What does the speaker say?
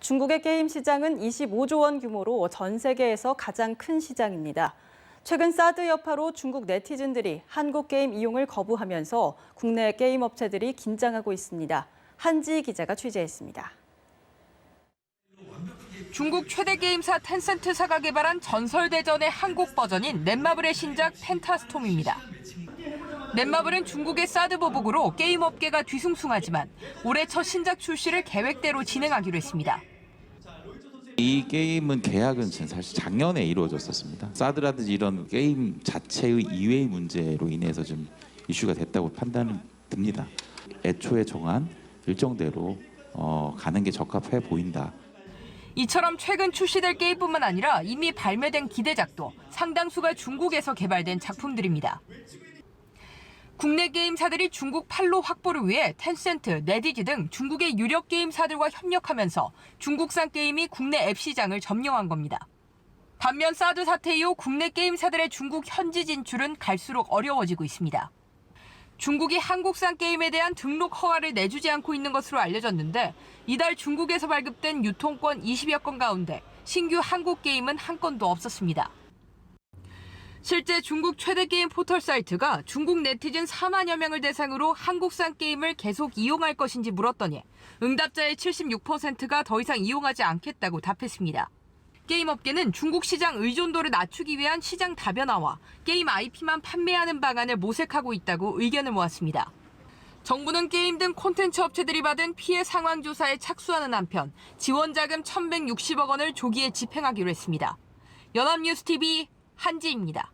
중국의 게임 시장은 25조 원 규모로 전 세계에서 가장 큰 시장입니다. 최근 사드 여파로 중국 네티즌들이 한국 게임 이용을 거부하면서 국내 게임 업체들이 긴장하고 있습니다. 한지희 기자가 취재했습니다. 중국 최대 게임사 텐센트사가 개발한 전설대전의 한국 버전인 넷마블의 신작 펜타스톰입니다. 넷마블은 중국의 사드 보복으로 게임 업계가 뒤숭숭하지만 올해 첫 신작 출시를 계획대로 진행하기로 했습니다. 이 게임은 계약은 사실 작년에 이루어졌었습니다. 사드라든지 이런 게임 자체의 이외의 문제로 인해서 좀 이슈가 됐다고 판단이 듭니다. 애초에 정한 일정대로 가는 게 적합해 보인다. 이처럼 최근 출시될 게임뿐만 아니라 이미 발매된 기대작도 상당수가 중국에서 개발된 작품들입니다. 국내 게임사들이 중국 판로 확보를 위해 텐센트, 네디지 등 중국의 유력 게임사들과 협력하면서 중국산 게임이 국내 앱 시장을 점령한 겁니다. 반면 사드 사태 이후 국내 게임사들의 중국 현지 진출은 갈수록 어려워지고 있습니다. 중국이 한국산 게임에 대한 등록 허가를 내주지 않고 있는 것으로 알려졌는데 이달 중국에서 발급된 유통권 20여 건 가운데 신규 한국 게임은 한 건도 없었습니다. 실제 중국 최대 게임 포털 사이트가 중국 네티즌 4만여 명을 대상으로 한국산 게임을 계속 이용할 것인지 물었더니 응답자의 76%가 더 이상 이용하지 않겠다고 답했습니다. 게임 업계는 중국 시장 의존도를 낮추기 위한 시장 다변화와 게임 IP만 판매하는 방안을 모색하고 있다고 의견을 모았습니다. 정부는 게임 등 콘텐츠 업체들이 받은 피해 상황 조사에 착수하는 한편 지원 자금 1,160억 원을 조기에 집행하기로 했습니다. 연합뉴스TV 한지입니다.